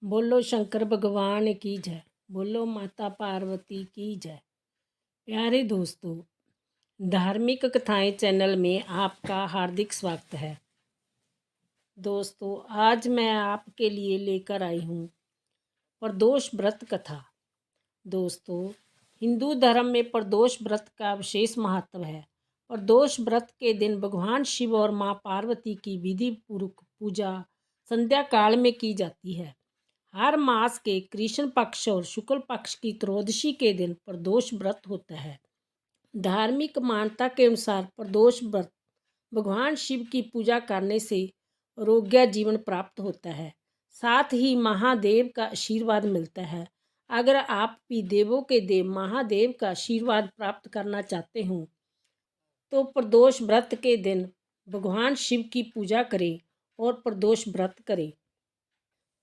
बोलो शंकर भगवान की जय। बोलो माता पार्वती की जय। प्यारे दोस्तों, धार्मिक कथाएं चैनल में आपका हार्दिक स्वागत है। दोस्तों, आज मैं आपके लिए लेकर आई हूँ प्रदोष व्रत कथा। दोस्तों, हिंदू धर्म में प्रदोष व्रत का विशेष महत्व है। प्रदोष व्रत के दिन भगवान शिव और माँ पार्वती की विधि पूर्वक पूजा संध्या काल में की जाती है। हर मास के कृष्ण पक्ष और शुक्ल पक्ष की त्रयोदशी के दिन प्रदोष व्रत होता है। धार्मिक मान्यता के अनुसार प्रदोष व्रत भगवान शिव की पूजा करने से आरोग्य जीवन प्राप्त होता है, साथ ही महादेव का आशीर्वाद मिलता है। अगर आप भी देवों के देव महादेव का आशीर्वाद प्राप्त करना चाहते हो तो प्रदोष व्रत के दिन भगवान शिव की पूजा करें और प्रदोष व्रत करें।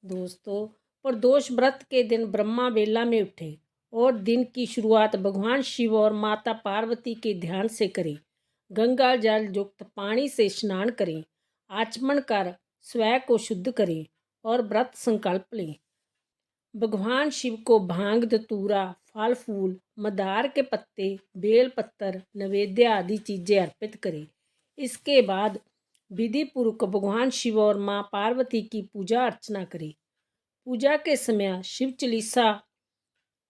दोस्तों, प्रदोष व्रत के दिन ब्रह्मा बेला में उठे और दिन की शुरुआत भगवान शिव और माता पार्वती के ध्यान से करें। गंगा जल युक्त पानी से स्नान करें, आचमन कर स्वयं को शुद्ध करें और व्रत संकल्प लें। भगवान शिव को भांग धतूरा फल फूल मदार के पत्ते बेल पत्तर नैवेद्य आदि चीज़ें अर्पित करें। इसके बाद विधि पूर्वक भगवान शिव और माँ पार्वती की पूजा अर्चना करें। पूजा के समय शिव चालीसा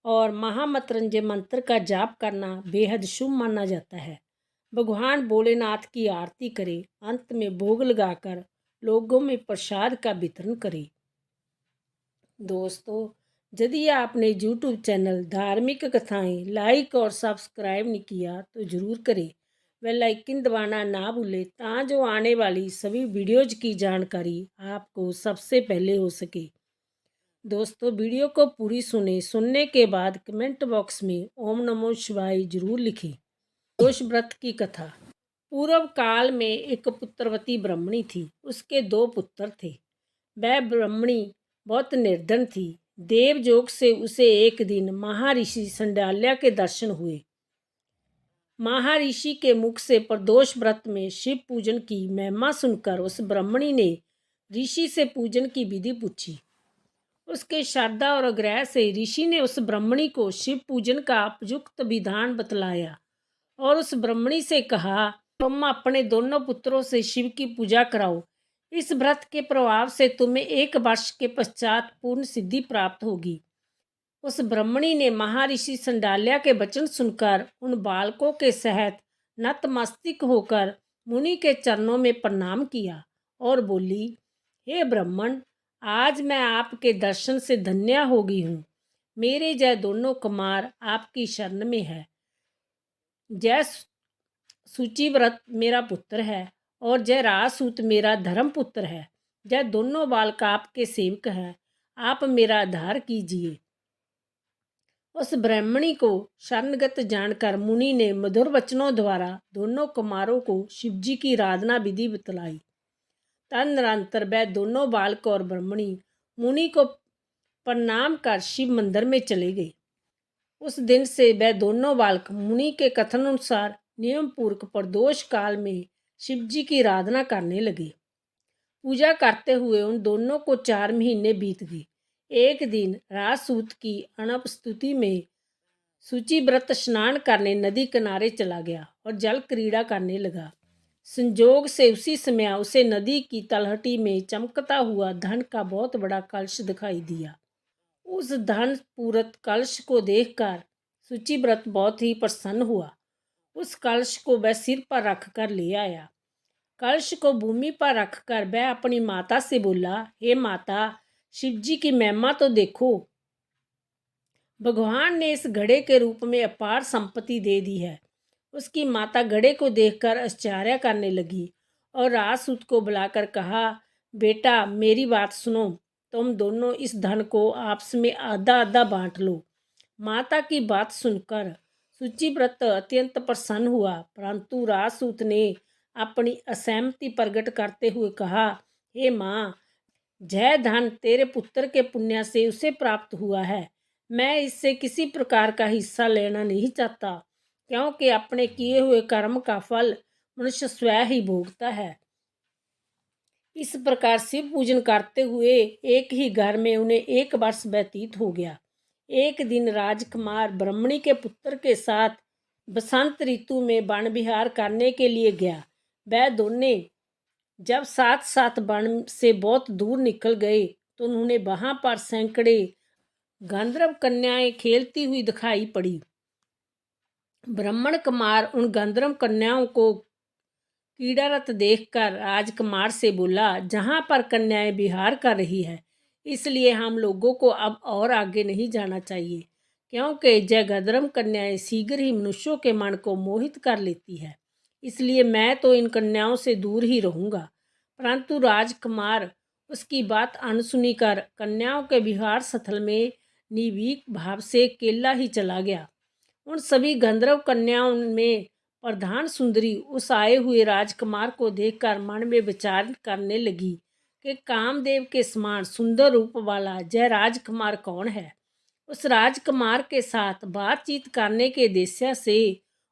और महामृत्युंजय मंत्र का जाप करना बेहद शुभ माना जाता है। भगवान भोलेनाथ की आरती करें। अंत में भोग लगाकर लोगों में प्रसाद का वितरण करें। दोस्तों, यदि आपने YouTube चैनल धार्मिक कथाएं लाइक और सब्सक्राइब नहीं किया तो ज़रूर करें। बेल आइकन दबाना ना भूलें ताकि आने वाली सभी वीडियोज़ की जानकारी आपको सबसे पहले हो सके। दोस्तों, वीडियो को पूरी सुनने के बाद कमेंट बॉक्स में ओम नमो शिवाय जरूर लिखें। प्रदोष व्रत की कथा। पूर्व काल में एक पुत्रवती ब्राह्मणी थी। उसके 2 पुत्र थे। वह ब्राह्मणी बहुत निर्धन थी। देवयोग से उसे एक दिन महर्षि संडाल्या के दर्शन हुए। महर्षि के मुख से प्रदोष व्रत में शिव पूजन की महिमा सुनकर उस ब्राह्मणी ने ऋषि से पूजन की विधि पूछी। उसके श्रद्धा और आग्रह से ऋषि ने उस ब्राह्मणी को शिव पूजन का उपयुक्त विधान बतलाया और उस ब्राह्मणी से कहा, तुम अपने दोनों पुत्रों से शिव की पूजा कराओ। इस व्रत के प्रभाव से तुम्हें 1 वर्ष के पश्चात पूर्ण सिद्धि प्राप्त होगी। उस ब्राह्मणी ने महर्षि संडाल्या के वचन सुनकर उन बालकों के सहित नतमस्तक होकर मुनि के चरणों में प्रणाम किया और बोली, हे ब्राह्मण, आज मैं आपके दर्शन से धन्य हो गई हूँ। मेरे जय दोनों कुमार आपकी शरण में है। जय सूचिव्रत मेरा पुत्र है और जय राजसूत मेरा धर्म पुत्र है। जय दोनों बालक आपके सेवक हैं। आप मेरा आधार कीजिए। उस ब्राह्मणी को शरणगत जानकर मुनि ने मधुर वचनों द्वारा दोनों कुमारों को शिवजी की आराधना विधि बतलाई। तदनंतर वह दोनों बालक और ब्राह्मणी मुनि को प्रणाम कर शिव मंदिर में चले गए। उस दिन से वह दोनों बालक मुनि के कथन अनुसार नियम पूर्वक प्रदोष काल में शिवजी की आराधना करने लगे। पूजा करते हुए उन दोनों को 4 महीने बीत गए। एक दिन राजसूत की अनुपस्थिति में सूचिव्रत स्नान करने नदी किनारे चला गया और जल क्रीड़ा करने लगा। संजोग से उसी समय उसे नदी की तलहटी में चमकता हुआ धन का बहुत बड़ा कलश दिखाई दिया। उस धन पूरक कलश को देखकर सूचिव्रत बहुत ही प्रसन्न हुआ। उस कलश को वह सिर पर रखकर ले आया। कलश को भूमि पर रखकर वह अपनी माता से बोला, हे माता, शिवजी की महिमा तो देखो। भगवान ने इस घड़े के रूप में अपार संपत्ति दे दी है। उसकी माता घड़े को देखकर आश्चर्य करने लगी और राजसूत को बुलाकर कहा, बेटा मेरी बात सुनो, तुम दोनों इस धन को आपस में आधा आधा बांट लो। माता की बात सुनकर सूचिव्रत अत्यंत प्रसन्न हुआ, परंतु राजसूत ने अपनी असहमति प्रकट करते हुए कहा, हे माँ, जय धन तेरे पुत्र के पुण्य से उसे प्राप्त हुआ है। मैं इससे किसी प्रकार का हिस्सा लेना नहीं चाहता, क्योंकि अपने किए हुए कर्म का फल मनुष्य स्वयं ही भोगता है। इस प्रकार शिव पूजन करते हुए एक ही घर में उन्हें 1 वर्ष व्यतीत हो गया। एक दिन राजकुमार ब्रह्मणी के पुत्र के साथ बसंत ऋतु में वन विहार करने के लिए गया। वह दोनों जब साथ साथ वन से बहुत दूर निकल गए तो उन्होंने वहां पर सैकड़े गंधर्व कन्याएं खेलती हुई दिखाई पड़ी। ब्राह्मण कुमार उन गंधर्व कन्याओं को क्रीड़ारत देखकर राजकुमार से बोला, जहाँ पर कन्याएं विहार कर रही है, इसलिए हम लोगों को अब और आगे नहीं जाना चाहिए, क्योंकि जय गंधर्व कन्याएं शीघ्र ही मनुष्यों के मन को मोहित कर लेती है। इसलिए मैं तो इन कन्याओं से दूर ही रहूंगा। परंतु राजकुमार उसकी बात अनसुनी कर कन्याओं के विहार स्थल में निर्भीक भाव से अकेला ही चला गया। उन सभी गंधर्व कन्याओं में प्रधान सुंदरी उस आए हुए राजकुमार को देखकर मन में विचार करने लगी कि कामदेव के समान सुंदर रूप वाला जय राजकुमार कौन है। उस राजकुमार के साथ बातचीत करने के उद्देश्य से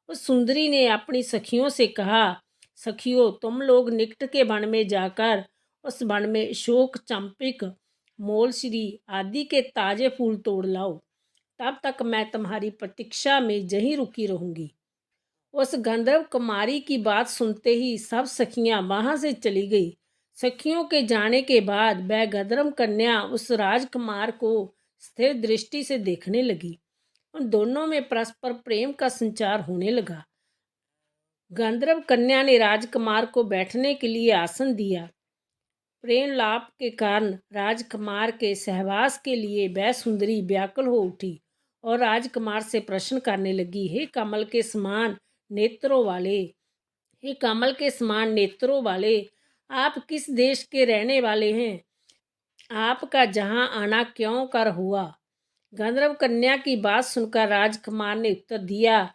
उस सुंदरी ने अपनी सखियों से कहा, सखियों, तुम लोग निकट के वन में जाकर उस वन में अशोक, चंपक, मोलश्री आदि के ताजे फूल तोड़ लाओ। तब तक मैं तुम्हारी प्रतीक्षा में यहीं रुकी रहूंगी। उस गंधर्व कुमारी की बात सुनते ही सब सखियां वहां से चली गई। सखियों के जाने के बाद वह गंधर्व कन्या उस राजकुमार को स्थिर दृष्टि से देखने लगी। उन दोनों में परस्पर प्रेम का संचार होने लगा। गंधर्व कन्या ने राजकुमार को बैठने के लिए आसन दिया। प्रेम लाभ के कारण राजकुमार के सहवास के लिए वह सुंदरी व्याकुल हो उठी और राजकुमार से प्रश्न करने लगी, हे कमल के समान नेत्रों वाले, हे कमल के समान नेत्रों वाले, आप किस देश के रहने वाले हैं? आपका जहां आना क्यों कर हुआ? गंधर्व कन्या की बात सुनकर राजकुमार ने उत्तर दिया,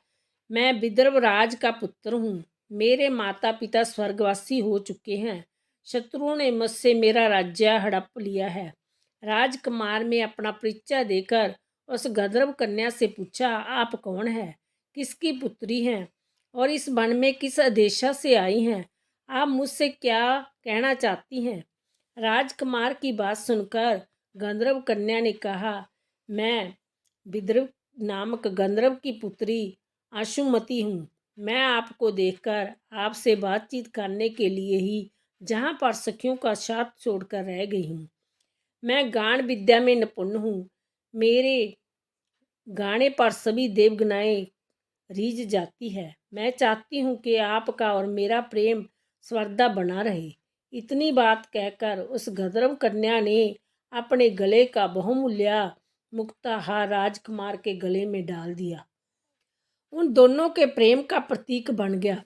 मैं विदर्भ राज का पुत्र हूँ। मेरे माता पिता स्वर्गवासी हो चुके हैं। शत्रुओं ने मुझसे मेरा राज्य हड़प लिया है। राजकुमार ने अपना परिचय देकर उस गंधर्व कन्या से पूछा, आप कौन है, किसकी पुत्री हैं और इस वन में किस उद्देश्य से आई हैं? आप मुझसे क्या कहना चाहती हैं? राजकुमार की बात सुनकर गंधर्व कन्या ने कहा, मैं विदर्भ नामक गंधर्व की पुत्री आशुमती हूँ। मैं आपको देखकर आपसे बातचीत करने के लिए ही जहाँ पर सखियों का साथ छोड़कर रह गई हूँ। मैं गान विद्या में निपुण हूँ। मेरे गाने पर सभी देवगनाएं रीझ जाती है। मैं चाहती हूँ कि आपका और मेरा प्रेम सर्वदा बना रहे। इतनी बात कहकर उस गंधर्व कन्या ने अपने गले का बहुमूल्य मुक्ताहार राजकुमार के गले में डाल दिया। उन दोनों के प्रेम का प्रतीक बन गया।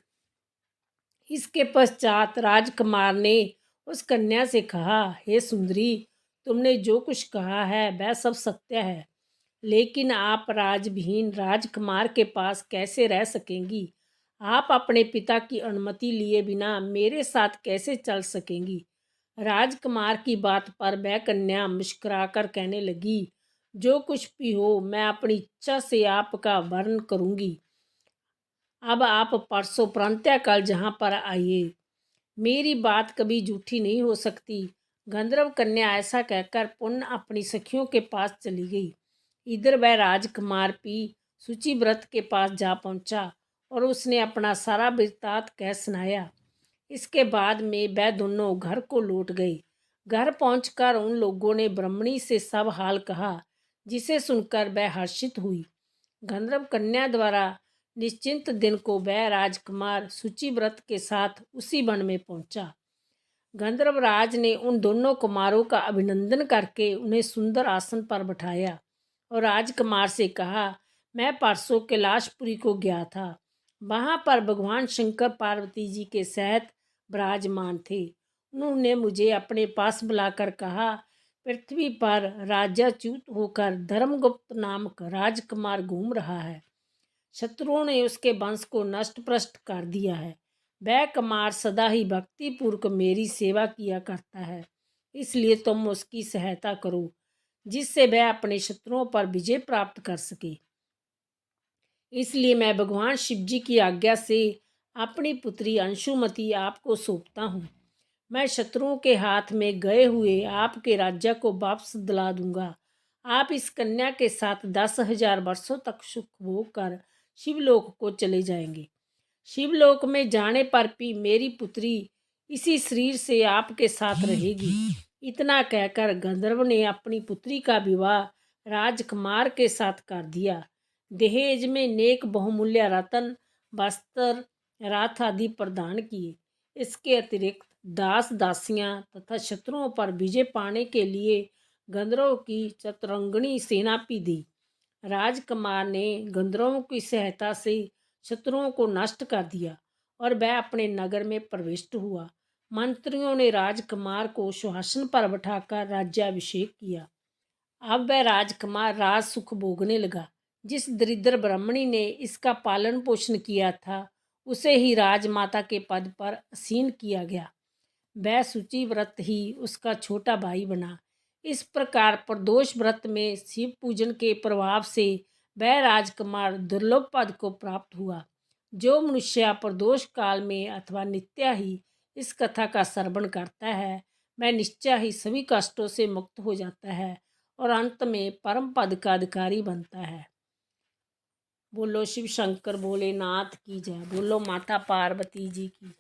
इसके पश्चात राजकुमार ने उस कन्या से कहा, हे सुंदरी, तुमने जो कुछ कहा है वह सब सत्य है, लेकिन आप राजविहीन राजकुमार के पास कैसे रह सकेंगी? आप अपने पिता की अनुमति लिए बिना मेरे साथ कैसे चल सकेंगी? राजकुमार की बात पर वह कन्या मुस्कुराकर कहने लगी, जो कुछ भी हो मैं अपनी इच्छा से आपका वर्ण करूंगी। अब आप परसों प्रातःकाल जहाँ पर आइए। मेरी बात कभी झूठी नहीं हो सकती। गंधर्व कन्या ऐसा कहकर पुनः अपनी सखियों के पास चली गई। इधर वह राजकुमार भी सूचिव्रत के पास जा पहुंचा और उसने अपना सारा वृत्तांत कह सुनाया। इसके बाद में वह दोनों घर को लौट गए। घर पहुंचकर उन लोगों ने ब्रह्मणी से सब हाल कहा, जिसे सुनकर वह हर्षित हुई। गंधर्व कन्या द्वारा निश्चिंत दिन को वह राजकुमार सूचिव्रत के साथ उसी वन में पहुंचा। गंधर्वराज ने उन दोनों कुमारों का अभिनंदन करके उन्हें सुंदर आसन पर बिठाया और राजकुमार से कहा, मैं परसों कैलाशपुरी को गया था। वहां पर भगवान शंकर पार्वती जी के सहित विराजमान थे। उन्होंने मुझे अपने पास बुलाकर कहा, पृथ्वी पर राजाच्युत होकर धर्मगुप्त नामक राजकुमार घूम रहा है। शत्रुओं ने उसके वंश को नष्ट भ्रष्ट कर दिया है। वह कुमार सदा ही भक्तिपूर्वक मेरी सेवा किया करता है, इसलिए तुम उसकी सहायता करो, जिससे वह अपने शत्रुओं पर विजय प्राप्त कर सके। इसलिए मैं भगवान शिव जी की आज्ञा से अपनी पुत्री अंशुमती आपको सौंपता हूँ। मैं शत्रुओं के हाथ में गए हुए आपके राज्य को वापस दिला दूंगा। आप इस कन्या के साथ 10,000 वर्षों तक सुख भोग कर शिवलोक को चले जाएंगे। शिवलोक में जाने पर भी मेरी पुत्री इसी शरीर से आपके साथ रहेगी। इतना कहकर गंधर्व ने अपनी पुत्री का विवाह राजकुमार के साथ कर दिया। दहेज में नेक बहुमूल्य रत्न, वस्त्र, रथ आदि प्रदान किए। इसके अतिरिक्त दास दासियां तथा शत्रुओं पर विजय पाने के लिए गंधर्वों की चतुरंगनी सेना भी दी। राजकुमार ने गंधर्वों की सहायता से शत्रुओं को नष्ट कर दिया और वह अपने नगर में प्रविष्ट हुआ। मंत्रियों ने राजकुमार को सिंहासन पर बैठाकर राज्याभिषेक किया। अब वह राजकुमार राज सुख भोगने लगा। जिस दरिद्र ब्राह्मणी ने इसका पालन पोषण किया था, उसे ही राजमाता के पद पर आसीन किया गया। वह सूची व्रत ही उसका छोटा भाई बना। इस प्रकार प्रदोष व्रत में शिव पूजन के प्रभाव से वह राजकुमार दुर्लभ पद को प्राप्त हुआ। जो मनुष्य प्रदोष काल में अथवा नित्य ही इस कथा का श्रवण करता है, वह निश्चय ही सभी कष्टों से मुक्त हो जाता है और अंत में परम पद का अधिकारी बनता है। बोलो शिव शंकर भोलेनाथ की जय। बोलो माता पार्वती जी की।